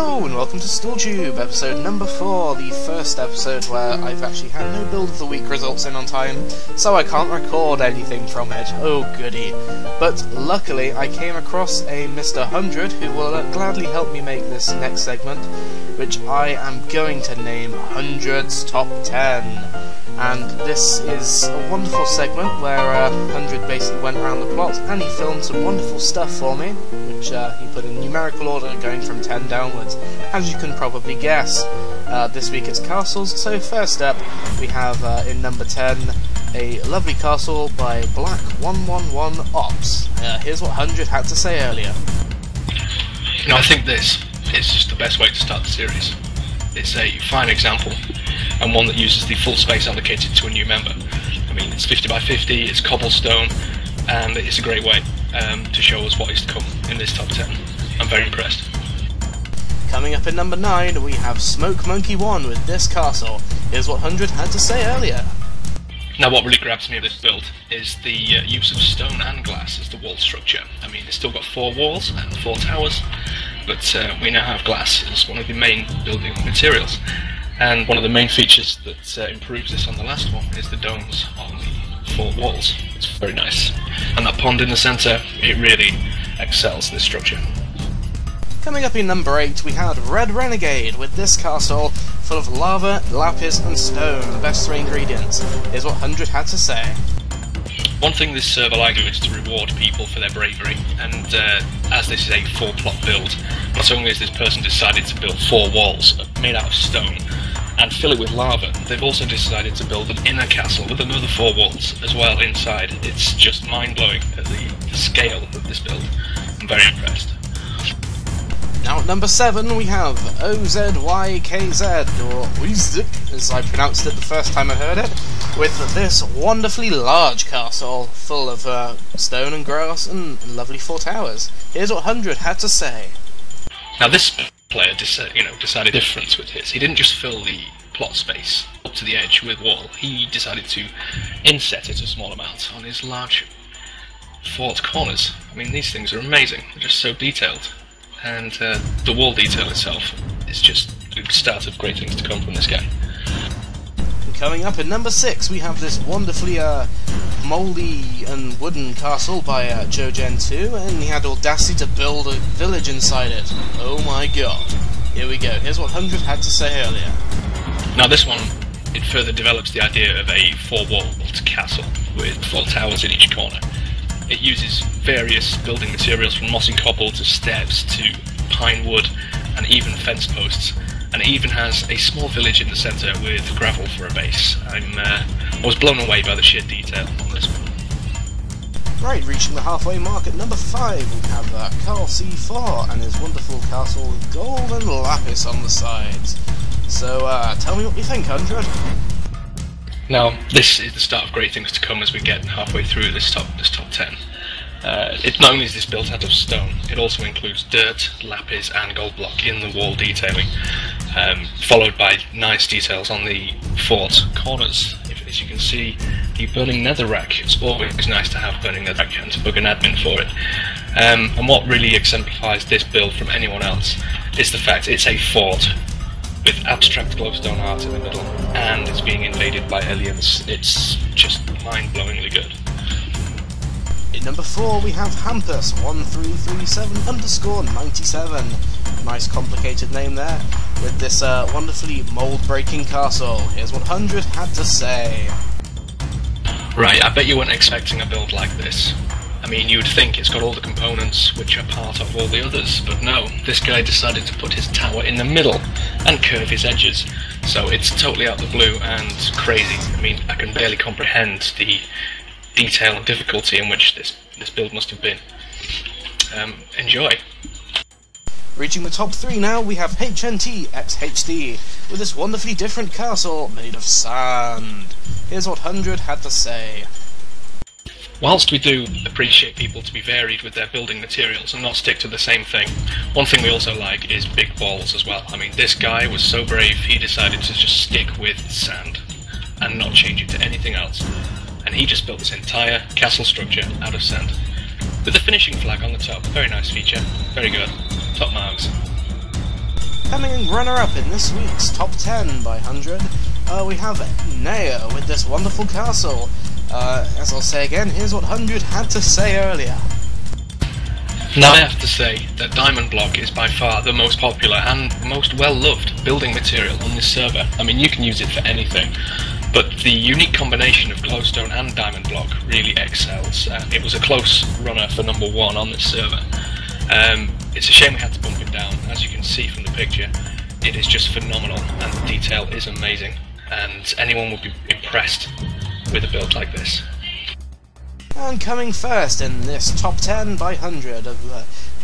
Hello and welcome to StoolTube, episode number 4, the first episode where I've actually had no build of the week results in on time, so I can't record anything from it. Oh goody. But luckily I came across a Mr. Hundred who will gladly help me make this next segment, which I am going to name Hundred's Top 10. And this is a wonderful segment where Hundred basically went around the plot and he filmed some wonderful stuff for me, which he put in numerical order going from 10 downwards, as you can probably guess. This week it's castles, so first up we have in number 10 a lovely castle by Black 111 Ops. Here's what Hundred had to say earlier. You know, I think this is just the best way to start the series. It's a fine example, and one that uses the full space allocated to a new member. I mean, it's 50 by 50, it's cobblestone, and it's a great way to show us what is to come in this top 10. I'm very impressed. Coming up in number 9, we have Smoke Monkey 1 with this castle. Here's what Hundred had to say earlier. Now, what really grabs me of this build is the use of stone and glass as the wall structure. I mean, it's still got 4 walls and 4 towers, but we now have glass as one of the main building materials. And one of the main features that improves this on the last one is the domes on the 4 walls. It's very nice. And that pond in the centre, it really excels this structure. Coming up in number 8, we had Red Renegade with this castle full of lava, lapis and stone, the best 3 ingredients. Here's what Hundred had to say. One thing this server likes to do is to reward people for their bravery, and as this is a 4-plot build, not only has this person decided to build 4 walls made out of stone and fill it with lava, they've also decided to build an inner castle with another 4 walls as well inside. It's just mind-blowing at the scale of this build. I'm very impressed. Now at number 7 we have OZYKZ, or Wizik, as I pronounced it the first time I heard it, with this wonderfully large castle full of stone and grass and lovely 4 towers. Here's what Hundred had to say. Now this player decided difference with his. He didn't just fill the plot space up to the edge with wall, he decided to inset it a small amount on his large fort corners. I mean, these things are amazing, they're just so detailed. And the wall detail itself is just the start of great things to come from this guy. And coming up in number 6 we have this wonderfully mouldy and wooden castle by JoGen2, and he had audacity to build a village inside it. Oh my god. Here we go, here's what Hundred had to say earlier. Now this one, it further develops the idea of a 4-walled castle with 4 towers in each corner. It uses various building materials from mossy cobble to steps to pine wood and even fence posts, and it even has a small village in the centre with gravel for a base. I was blown away by the sheer detail on this one. Right, reaching the halfway mark at number 5 we have Carl C4 and his wonderful castle with gold and lapis on the sides. So tell me what you think, Hundred. Now, this is the start of great things to come as we get halfway through this top 10. It not only is this built out of stone, it also includes dirt, lapis and gold block in the wall detailing, followed by nice details on the fort corners. As you can see, the burning netherrack, it's always nice to have burning netherrack and to book an admin for it. And what really exemplifies this build from anyone else is the fact it's a fort with abstract glowstone art in the middle, and it's being invaded by aliens. It's just mind-blowingly good. In number 4 we have Hampus1337_97. Nice complicated name there, with this wonderfully mould-breaking castle. Here's what Hundred had to say. Right, I bet you weren't expecting a build like this. I mean, you'd think it's got all the components which are part of all the others, but no, this guy decided to put his tower in the middle and curve his edges, so it's totally out the blue and crazy. I mean, I can barely comprehend the detail and difficulty in which this build must have been. Enjoy! Reaching the top 3 now, we have HNTXHD with this wonderfully different castle made of sand. Here's what Hundred had to say. Whilst we do appreciate people to be varied with their building materials and not stick to the same thing, one thing we also like is big balls as well. I mean, this guy was so brave, he decided to just stick with sand and not change it to anything else. And he just built this entire castle structure out of sand, with the finishing flag on the top. Very nice feature, very good, top marks. Coming in runner-up in this week's Top 10 by Hundred, we have Naya with this wonderful castle. As I'll say again, here's what Hundred had to say earlier. Now I have to say that diamond block is by far the most popular and most well-loved building material on this server. I mean, you can use it for anything, but the unique combination of glowstone and diamond block really excels. It was a close runner for number 1 on this server. It's a shame we had to bump it down. As you can see from the picture, it is just phenomenal and the detail is amazing, and anyone would be impressed with a build like this. And coming first in this Top 10 by Hundred of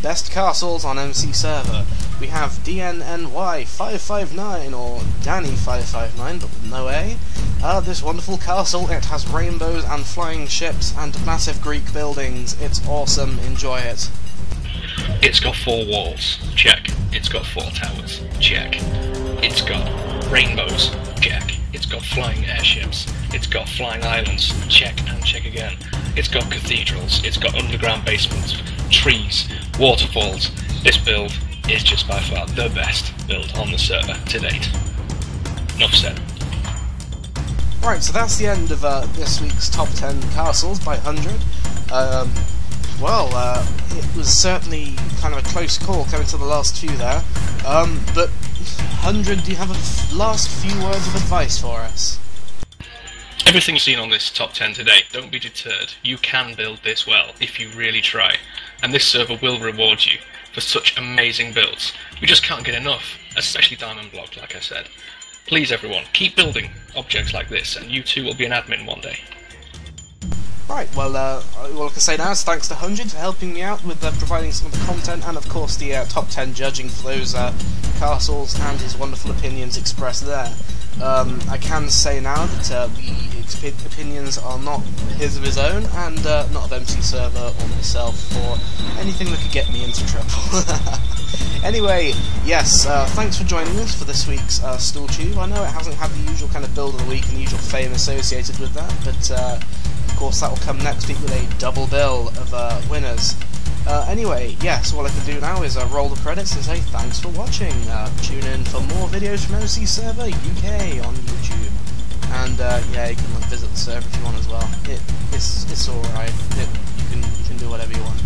best castles on MC server, we have DNNY559, or Danny559, but with no A. This wonderful castle, it has rainbows and flying ships and massive Greek buildings. It's awesome, enjoy it. It's got 4 walls, check. It's got 4 towers, check. It's got rainbows, check. It's got flying airships. It's got flying islands, check and check again. It's got cathedrals, it's got underground basements, trees, waterfalls. This build is just by far the best build on the server to date. Enough said. Right, so that's the end of this week's Top 10 Castles by Hundred. It was certainly kind of a close call coming to the last few there. But Hundred, do you have a last few words of advice for us? Everything you've seen on this top 10 today, don't be deterred. You can build this well if you really try, and this server will reward you for such amazing builds. We just can't get enough, especially diamond block, like I said. Please everyone, keep building objects like this, and you too will be an admin one day. Right, well, all I can say now is thanks to Hundred for helping me out with providing some of the content, and of course the top 10 judging for those castles and his wonderful opinions expressed there. I can say now that the opinions are not his of his own, and not of MC Server or myself, or anything that could get me into trouble. Anyway, yes, thanks for joining us for this week's StoolTube. I know it hasn't had the usual kind of build of the week and usual fame associated with that, but of course that will come next week with a double bill of winners. Anyway, yes, all I can do now is roll the credits and say thanks for watching. Tune in for more videos from MC Server UK on YouTube. And yeah, you can visit the server if you want as well. It's alright. You can do whatever you want.